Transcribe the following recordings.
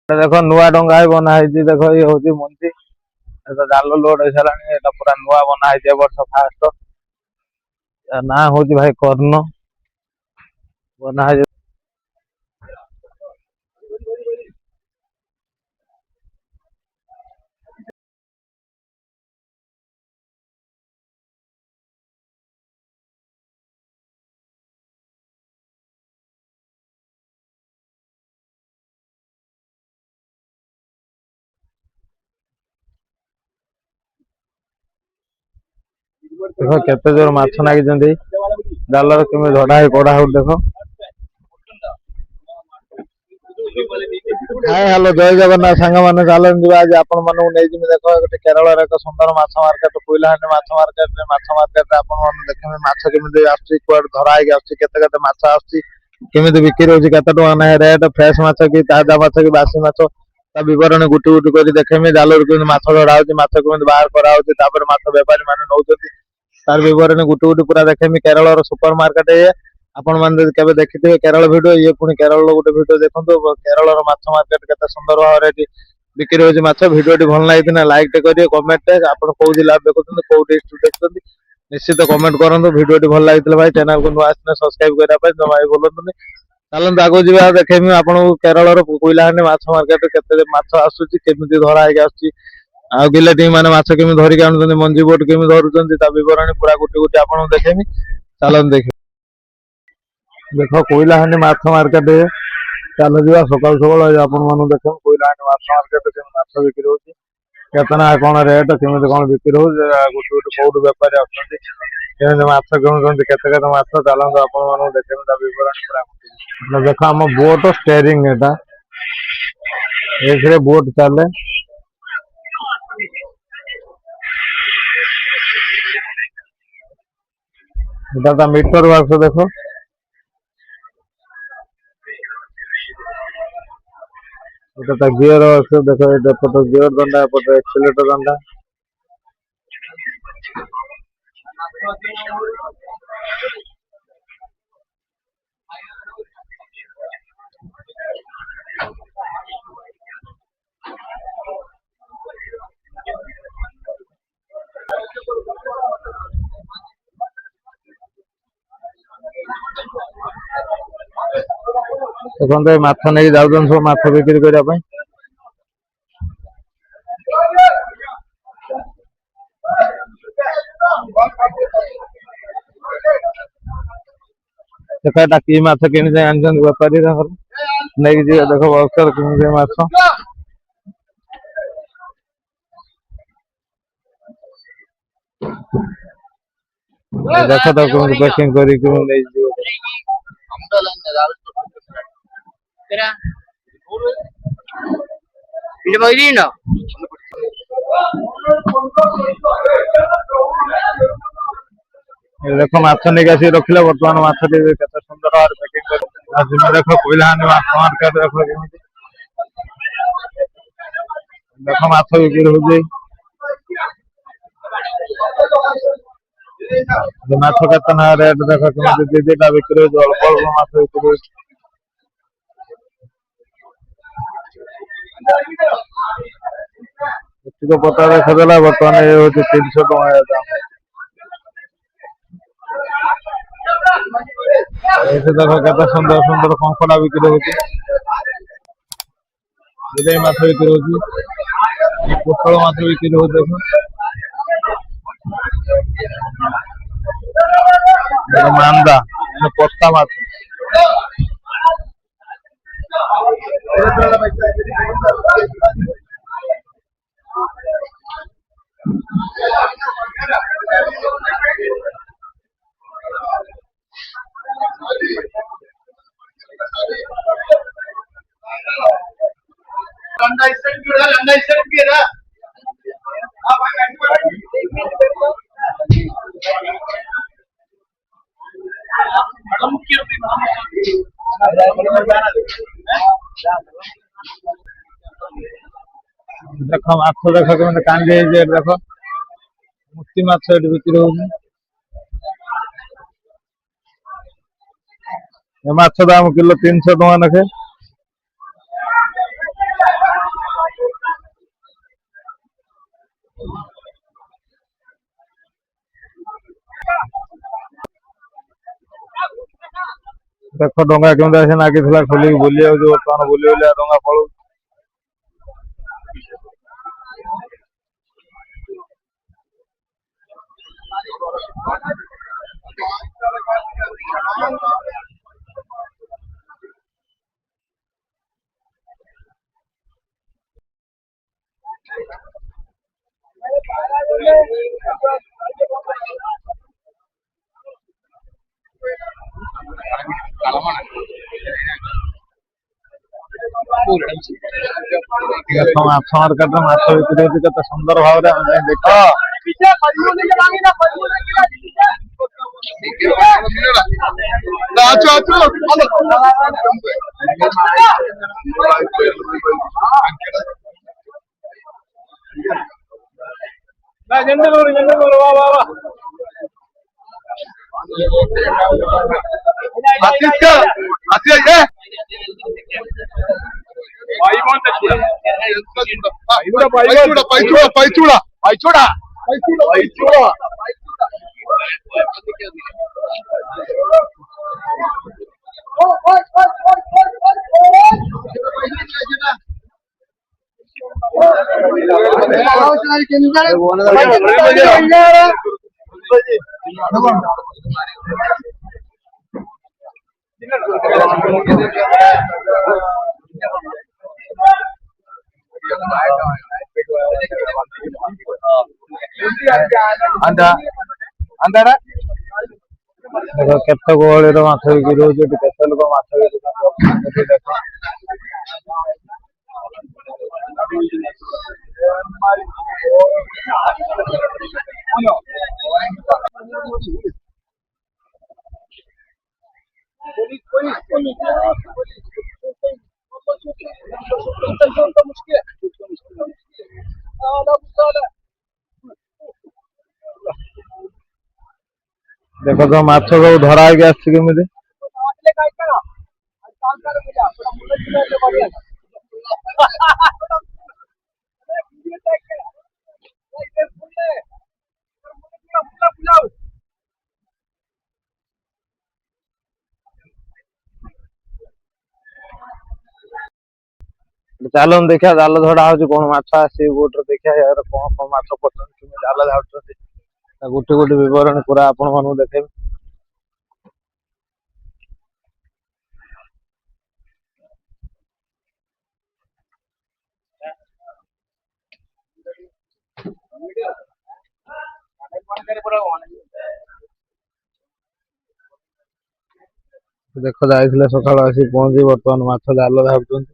देख नुआ डंगा बना देख ये हूँ मंदिर जाल लोड हो सारा पूरा नुआ बना वर्ष फास्ट ना हूँ भाई कर्ण बना देख केते जोर माछ नागी जाल केमी झड़ा पड़ा हो देख हाय हेलो जय जगन्नाथ सांग मैंने चलन आज आपण मानू नहीं देख गोटे केरल एक सुंदर माछ मार्केट कोइलाहांडी माछ मार्केट आपण देखे माछ केमी आसुआ धरा केते माछ आसमी बिक्री होती केते टका रेट फ्रेश माछ कि ताजा माछ कि बासी माछ बरणी गुटी गुटी कर देखेमी जाल माछ झड़ा होती बाहर कराऊपर माछ बेपारी मैंने नौ तार बरणी गुटी गुटी पूरा देखेमी केरल सुपर मार्केट ये आपण मैंने केबे देखिथिबे केरल वीडियो ये पुणी केरल गोटे वीडियो देखंतु केरल माछ मार्केट केते सुंदर भाव रे बिक्री होची माछ वीडियो भल लागिथिना लाइक टे करिए कमेंट टे आपण को जिला देखुछन को डिस्ट्रिक्ट देखुछन निश्चित कमेंट करंतु वीडियो भल लागिथिला भाई चैनल को नुआ आसने सब्सक्राइब करा पय जमाई बोलंतुनी चलन आगो जीवा देखेमी आपण केरल रो कोइलाहांडी माछ मार्केट केते माछ आसुची केमिति धरा हे आसुची आ गिलेटी माने माछ केमि धरि के आनुछन मंजी बोट केमि धरुछन ता विवरणी पूरा गुटी गुटी आपण देखेमी चलन देख देख कोइलाहांडी माछ मार्केट चल जा सकाल सकाल आपण मानु देख कोइलाहांडी माछ मार्केट के माछ बिक्री होची केतना कोन रेट केमि कोन बिक्री हो गुटी गुटी कोड व्यापारी आछंती केमि माछ केमि केते केते माछ चलन आपण मानु देखेमी ता विवरणी पूरा देख हम बोट स्टीयरिंग एटा एथरे बोट चले एटा मीटर वर्ष देखो এটা গিয়ার আছে দেখো এটা পটো গিয়ার দন্ডা পটো এক্সিলেটর দন্ডা এখন তো মাছ নেই যাওছেন সব মাছ বিক্রি করা পাই সেটা কি মাছ কিনে আনছেন ব্যাপারী নেই দেখো বক্সর কিনে মাছ দেখো তো কেমন প্যাকিং করি কেমন নেই দিও देखो माछ नहीं आसी रखिले बर्तमान माछ केते सुंदर भाव पैकिंग कर आज देखो कोइलाहांडी माछ मार्केट देखो केमति देखो माछ बिक्री हो जाई माछ केतना रेट देखो केमति दीदीटा बिक्री हो अल्प अल्प माछ बिक्री तो पता देखा देला बर्तमान ये होची 300 टका ऐसे देखो केते सुंदर सुंदर कंकड़ा बिक्री होची विदेई माछ बिक्री होची पोटल माछ बिक्री हो देखो मांदा पत्ता माछ देखो माछ देखो केमति कांदी देखो मुक्ति माछ बिक्री हो ଏ ମାଛ ଦାମ କିଲୋ 300 ଟଙ୍କା ଲେଖେ। ଦେଖ ଡଙ୍ଗା କେମିତି ଆସି ନାଗିଥିଲା ଖୋଲିକି ବୁଲି ଯାଉଛି, ବର୍ତ୍ତମାନ ବୁଲି ବୁଲିଆ ଡଙ୍ଗା ପଳଉଛି। ଦେଖ ମାଛ ମାର୍କେଟରେ ମାଛ ବିକ୍ରି ହଉଛି କେତେ ସୁନ୍ଦର ଭାବରେ, ଆମେ ଯାଇ ଦେଖ। ଦେଖ କେତେ ଗହଳିର ମାଛ ବିକ୍ରି ହଉଛି, କେତେ ଲୋକ ମାଛ ବିକୁଛନ୍ତି ଦେଖ। ଦେଖ ତ ମାଛ ସବୁ ଧରା ହେଇକି ଆସିଛି କେମିତି। ଚାଲନ୍ତୁ ଦେଖିବା ଜାଲ ଧରା ହଉଛି, କଣ ମାଛ ଆସିଛି ବୋଟରେ ଦେଖିବା, ୟାର କଣ କଣ ମାଛ ପଡୁଛନ୍ତି, କେମିତି ଜାଲ ଝାଡୁଛନ୍ତି, ଗୋଟେ ଗୋଟେ ବିବରଣୀ ପୁରା ଆପଣ ମାନଙ୍କୁ ଦେଖେଇବି। ଦେଖ ଯାଇଥିଲେ ସକାଳୁ ଆସି ପହଞ୍ଚି ବର୍ତ୍ତମାନ ମାଛ ଜାଲ ଝାଡୁଛନ୍ତି।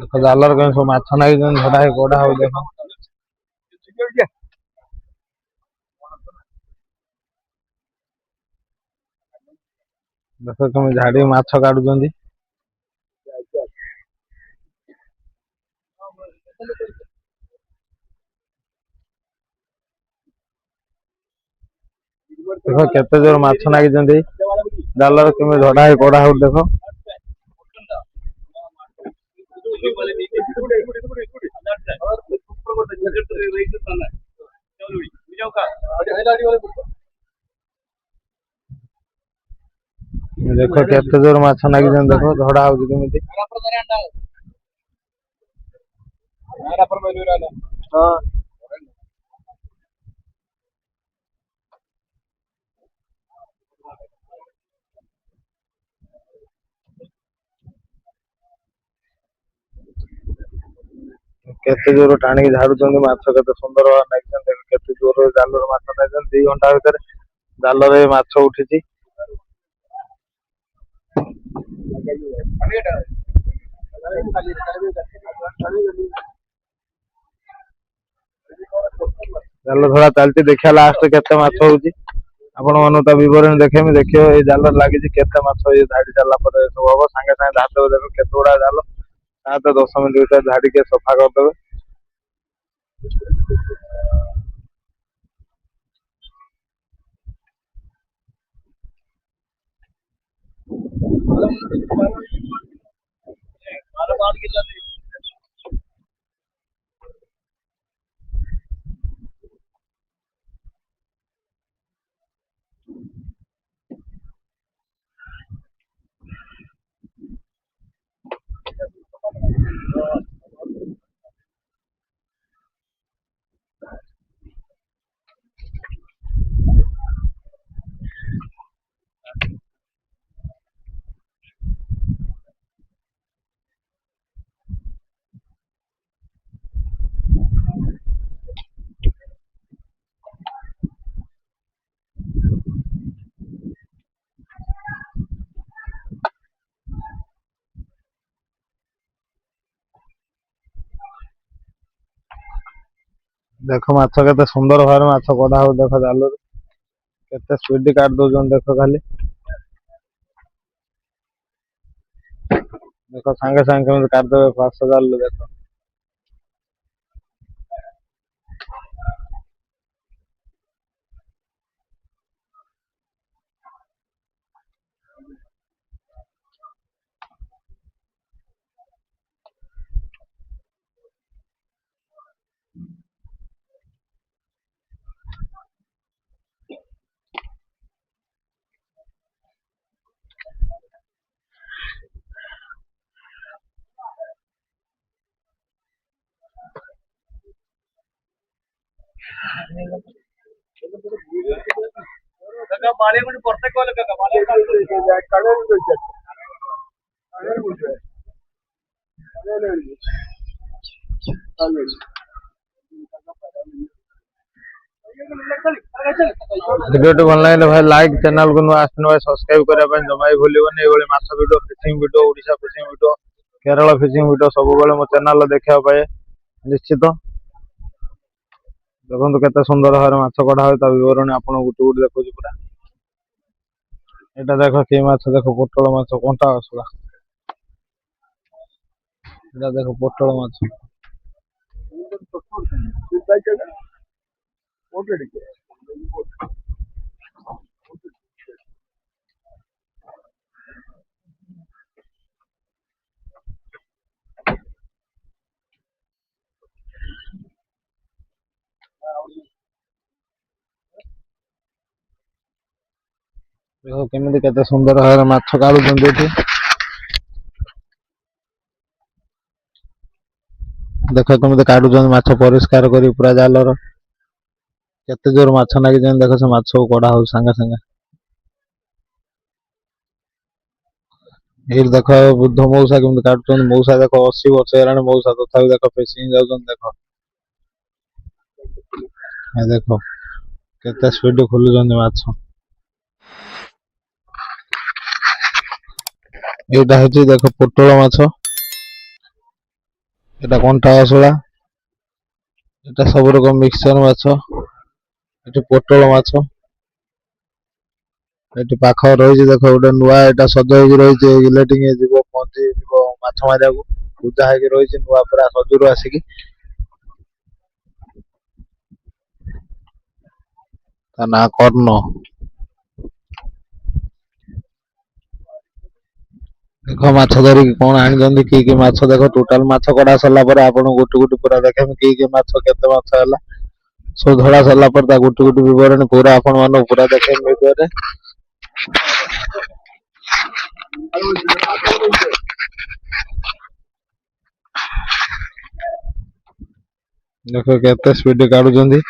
ଦେଖ ଜାଲରେ କେମିତି ସବୁ ମାଛ ନାଗିଛନ୍ତି, ଧରା ହେଇ କଢା ହଉଛି ଦେଖ। ଦେଖ କେମିତି ଝାଡି ମାଛ କାଢୁଛନ୍ତି। ଦେଖ କେତେ ଜୋର ମାଛ ନାଗିଛନ୍ତି, ଜାଲରେ କେମିତି ଧରା ହେଇ କଢା ହଉଛି ଦେଖ। ଦେଖ କେତେ ଜୋର ମାଛ ନାଗିଛନ୍ତି, ଦେଖ ଧରା ହଉଛି କେମିତି। କେତେ ଜୋର ଟାଣିକି ଝାଡୁଛନ୍ତି ମାଛ, କେତେ ସୁନ୍ଦର ଭାବରେ ନାଗିଛନ୍ତି, କେତେ ଜୋର ଜାଲରେ ମାଛ ନାଗିଛନ୍ତି। 2 ଘଣ୍ଟା ଭିତରେ ଜାଲରେ ମାଛ ଉଠିଛି। ଜାଲ ଧରା ଚାଲିଛି, ଦେଖିବା ଲାଷ୍ଟ କେତେ ମାଛ ହଉଛି, ଆପଣ ମାନଙ୍କୁ ତା ବିବରଣୀ ଦେଖେଇବି। ଦେଖିବ ଏଇ ଜାଲରେ ଲାଗିଛି କେତେ ମାଛ, ଏଇ ଧାଡି ସାରିଲା ପରେ ସବୁ ହବ। ସାଙ୍ଗେ ସାଙ୍ଗେ ଧାଡି ଦେବେ, ଦେଖ କେତେ ଗୁଡା ଜାଲ, 7-10 ମିନିଟ୍ ଭିତରେ ଧାଡିକି ସଫା କରିଦେବେ। देख माछ केते सुंदर भाव माछ कढ़ा हो देख जाल केते स्पीड काट दौरान देख खाली देख सांगे सांगे काटदेवे फास्ट जाल देख वीडियो भल लगे भाई लाइक चैनल को नुआ भाई सब्सक्राइब करने जमा भी भूलनि ये माछ video fishing video Odisha fishing video Kerala fishing video सब मो चैनल देखा निश्चित देखो केते सुंदर भाव माछ कढ़ा हो विवरणी आपको गोटे गोटे देखो पूरा एटा देख कि माछ देख पोटल माछ कंटा आसला एटा देख पोटल माछ देखो केमिति केते सुंदर भाव माछ काढुछन एठी देख केमिति काढुछन माछ परिष्कार करी पूरा जालर केते जोर माछ नागी जन देख से माछ को कढ़ा हो संगे संगे ये देख बुद्ध मौसा केमिति काढुछन मौसा देख 80 वर्ष हेलानी मौसा तथापि देख फिशिंग जाउछन देख ए देखो केते स्पीड खुलुछन माछ एटा हेची देख पोटल माछ एटा कंटा आसला एटा सब रकम मिक्सचर माछ एटी पोटल माछ एटी पाख रही देख गोटे नुआ एटा सज हो रही इलेटिंग पहुंची माछ मारिया को पूजा है रही नुआ पूरा सजुर आसिकी ना कर्ण देख माछ धरिकी कौन आनी कि माछ देख टोटाल माछ कड़ा सरला आपन गोटे गोटे पूरा देखे कि माछ केते माछ है सब धड़ा सरला गोटे गोटे विवरणी पूरा आपण मान पूरा देखे वीडियो देख केते स्पीड काढुछन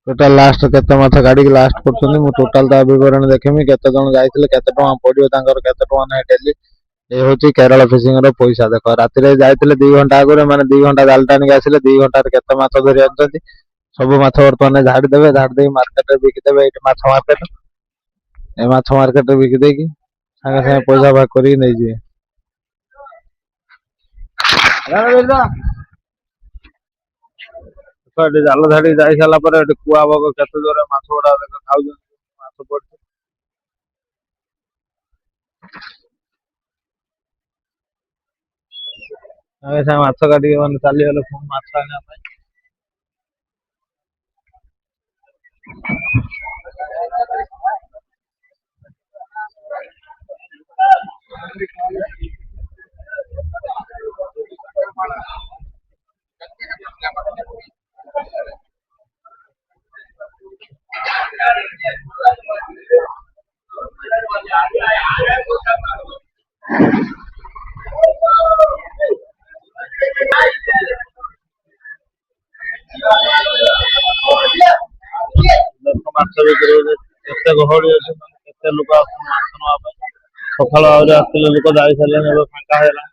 टोटाल लास्ट केते माछ गाड़ी के लास्ट करछन मु टोटाल ता विवरण देखेमी केते जण जाइथिले केते टका पडियो तांकर केते टका नै डेली ए होची केरल फिशिंग रो पैसा देखो राति रे जाइथिले 2 घंटा आगरे माने 2 घंटा जाल टानी के आसिले 2 घंटा रे केते माछ धरि आछथि सब माछ वर्तमान झाड़ी देबे झाड़ी दे मार्केट रे बिक देबे एट माछ मार्केट ए माछ मार्केट रे बिक दे की संगे संगे पैसा भाग करी नै जे जाल झाड़ी जाई साला पर कुआ बग केते जोरे माछ उडा देख खाउ माछ पड़ ଆମେ ସାଙ୍ଗେ ମାଛ କାଟିକି ମାନେ ଚାଲିଗଲେ ପୁଣି ମାଛ ଆଣିବା ପାଇଁ। ଲୋକ ମାଛ ବିକ୍ରି ହଉଛି, କେତେ ଗହଳି ଅଛି, କେତେ ଲୋକ ଆସୁଛନ୍ତି ମାଛ ନବା ପାଇଁ। ସକାଳୁ ଆହୁରି ଆସିଥିଲେ ଲୋକ ଯାଇ ସାରିଲେଣି, ଏବେ ଫାଙ୍କା ହେଇଗଲାଣି।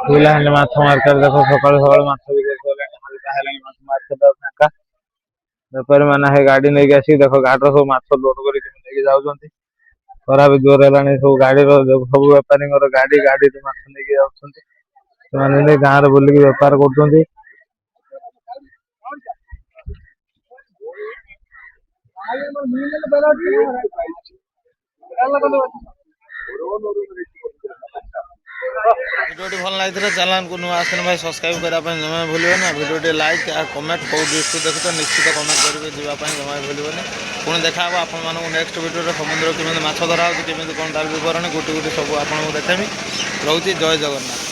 ବୁଲାହାଣ୍ଡି ମାଛ ମାର୍କେଟ ଦେଖ, ସକାଳୁ ସକାଳୁ ମାଛ ବିକ୍ରି କଲେଣି, ହାଲକା ହେଲାଣି ମାଛ ମାର୍କେଟ ଫାଙ୍କା। ବେପାରୀ ମାନେ ହେଇ ଗାଡି ନେଇକି ଆସିକି ଦେଖ, ଗାଡିର ସବୁ ମାଛ ଲୋଡ କରିକି ନେଇକି ଯାଉଛନ୍ତି। ଖରା ବି ଜୋର ହେଲାଣି, ସବୁ ଗାଡିର ସବୁ ବେପାରୀଙ୍କର ଗାଡିରେ ମାଛ ନେଇକି ଯାଉଛନ୍ତି। ସେମାନେ ନେଇ ଗାଁରେ ବୁଲିକି ବେପାର କରୁଛନ୍ତି। ভিডিওটি ভাল লাগিলে চ্যানেলକୁ ନୂଆ ଆସିଲେ ଭାଇ ସବସ୍କ୍ରାଇବ୍ କରିବା ପାଇଁ ଜମା ଭୁଲିବନି। ଭିଡ଼ିଓଟି ଲାଇକ୍ ଆଉ କମେଣ୍ଟ କେଉଁ ଦୃଷ୍ଟିରୁ ଦେଖୁଛ ନିଶ୍ଚିତ କମେଣ୍ଟ କରିକି ଯିବା ପାଇଁ ଜମା ଭୁଲିବନି। ପୁଣି ଦେଖା ହେବ ଆପଣମାନଙ୍କୁ ନେକ୍ସଟ ଭିଡ଼ିଓରେ। ସମୁଦ୍ର କେମିତି ମାଛ ଧରା ହେଉଛି, କେମିତି କ'ଣ ତାର ବିବରଣୀ ଗୋଟି ଗୋଟି ସବୁ ଆପଣଙ୍କୁ ଦେଖେଇବି। ରହୁଛି, ଜୟ ଜଗନ୍ନାଥ।